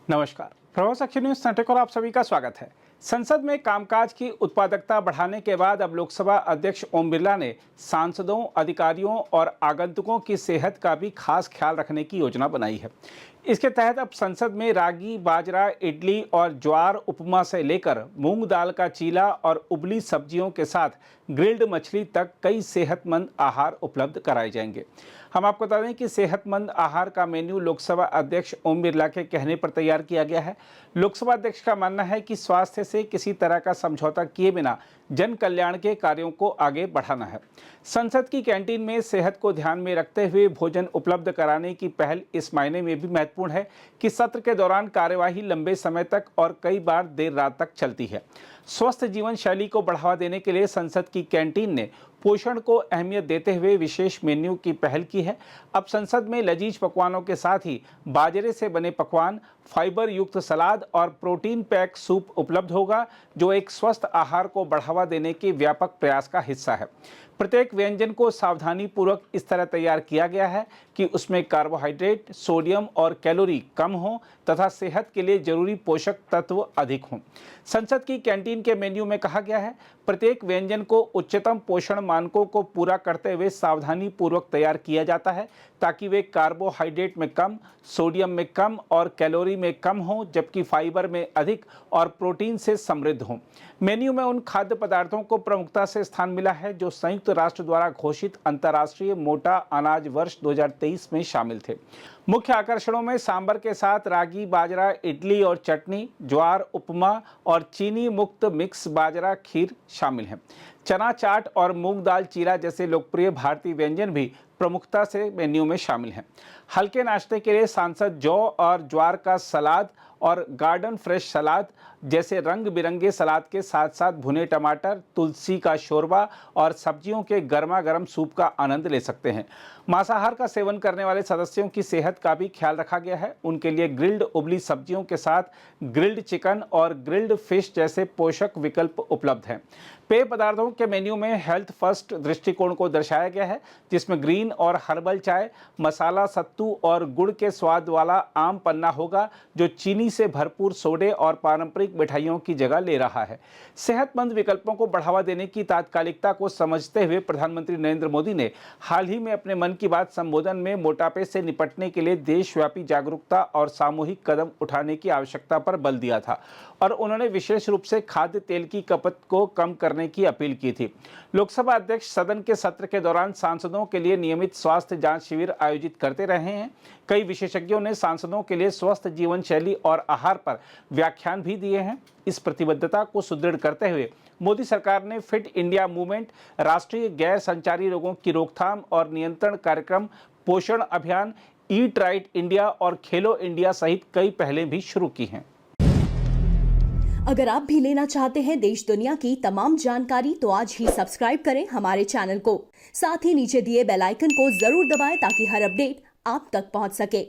नमस्कार, प्रभाव साक्षी news centre और आप सभी का स्वागत है। संसद में कामकाज की उत्पादकता बढ़ाने के बाद अब लोकसभा अध्यक्ष ओम बिरला ने सांसदों, अधिकारियों और आगंतुकों की सेहत का भी खास ख्याल रखने की योजना बनाई है। इसके तहत अब संसद में रागी, बाजरा, इडली और ज्वार उपमा से लेकर मूंग दाल का चीला और उबली सब्जियों के साथ ग्रिल्ड मछली तक कई सेहतमंद आहार उपलब्ध कराए जाएंगे। हम आपको बता दें कि सेहतमंद आहार का मेन्यू लोकसभा अध्यक्ष ओम बिरला के कहने पर तैयार किया गया है। लोकसभा अध्यक्ष का मानना है कि स्वास्थ्य से किसी तरह का समझौता किए बिना जन कल्याण के कार्यों को आगे बढ़ाना है। संसद की कैंटीन में सेहत को ध्यान में रखते हुए भोजन उपलब्ध कराने की पहल इस मायने में भी महत्वपूर्ण है कि सत्र के दौरान कार्यवाही लंबे समय तक और कई बार देर रात तक चलती है। स्वस्थ जीवन शैली को बढ़ावा देने के लिए संसद की कैंटीन ने पोषण को अहमियत देते हुए विशेष मेन्यू की पहल की है। अब संसद में लजीज पकवानों के साथ ही बाजरे से बने पकवान, फाइबर युक्त सलाद और प्रोटीन पैक सूप उपलब्ध होगा, जो एक स्वस्थ आहार को बढ़ावा देने के व्यापक प्रयास का हिस्सा है। प्रत्येक व्यंजन को सावधानी पूर्वक इस तरह तैयार किया गया है कि उसमें कार्बोहाइड्रेट, सोडियम और कैलोरी कम हो तथा सेहत के लिए जरूरी पोषक तत्व अधिक हों। संसद की कैंटीन के मेन्यू में कहा गया है, प्रत्येक व्यंजन को उच्चतम पोषण मानकों को पूरा करते हुए सावधानी पूर्वक तैयार किया जाता है ताकि वे कार्बोहाइड्रेट में कम, सोडियम में कम और कैलोरी में कम हों, जबकि फाइबर में अधिक और प्रोटीन से समृद्ध हों। मेन्यू में उन खाद्य पदार्थों को प्रमुखता से स्थान मिला है जो संयुक्त राष्ट्र द्वारा घोषित अंतर्राष्ट्रीय मोटा अनाज वर्ष 2023 में शामिल थे। मुख्य आकर्षणों में सांबर के साथ रागी, बाजरा, इडली और चटनी, ज्वार उपमा और चीनी मुक्त मिक्स बाजरा खीर शामिल हैं। चना चाट और मूंग दाल चीला जैसे लोकप्रिय भारतीय व्यंजन भी प्रमुखता से मेन्यू में शामिल हैं। हल्के नाश्ते के लिए सांसद जौ और ज्वार का सलाद और गार्डन फ्रेश सलाद जैसे रंग बिरंगे सलाद के साथ साथ भुने टमाटर, तुलसी का शोरबा और सब्जियों के गर्मा गर्म सूप का आनंद ले सकते हैं। मांसाहार का सेवन करने वाले सदस्यों की सेहत का भी ख्याल रखा गया है। उनके लिए ग्रिल्ड उबली सब्जियों के साथ ग्रिल्ड चिकन और ग्रिल्ड फिश जैसे पोषक विकल्प उपलब्ध हैं। पेय पदार्थों के मेन्यू में हेल्थ फर्स्ट दृष्टिकोण को दर्शाया गया है, जिसमें ग्रीन और हर्बल चाय, मसाला सत्तू और गुड़ के स्वाद वाला आम पन्ना होगा, जो चीनी से भरपूर सोडे और पारंपरिक मिठाइयों की जगह ले रहा है। सेहतमंद विकल्पों को बढ़ावा देने की तात्कालिकता को समझते हुए प्रधानमंत्री नरेंद्र मोदी ने हाल ही में अपने मन की बात संबोधन में मोटापे से निपटने के लिए देशव्यापी जागरूकता और सामूहिक कदम उठाने की आवश्यकता पर बल दिया था और उन्होंने विशेष रूप से खाद्य तेल की खपत को कम करने की अपील की थी। लोकसभा अध्यक्ष सदन के सत्र के दौरान सांसदों के लिए नियमित स्वास्थ्य जांच शिविर आयोजित करते रहे हैं। कई विशेषज्ञों ने सांसदों के लिए स्वस्थ जीवन शैली और आहार पर व्याख्यान भी दिए हैं। इस प्रतिबद्धता को सुदृढ़ करते हुए मोदी सरकार ने फिट इंडिया मूवमेंट, राष्ट्रीय गैर संचारी रोगों की रोकथाम और नियंत्रण कार्यक्रम, पोषण अभियान, ईट राइट इंडिया और खेलो इंडिया सहित कई पहलें भी शुरू की हैं। अगर आप भी लेना चाहते हैं देश दुनिया की तमाम जानकारी तो आज ही सब्सक्राइब करें हमारे चैनल को। साथ ही नीचे दिए बेल आइकन को जरूर दबाएं ताकि हर अपडेट आप तक पहुंच सके।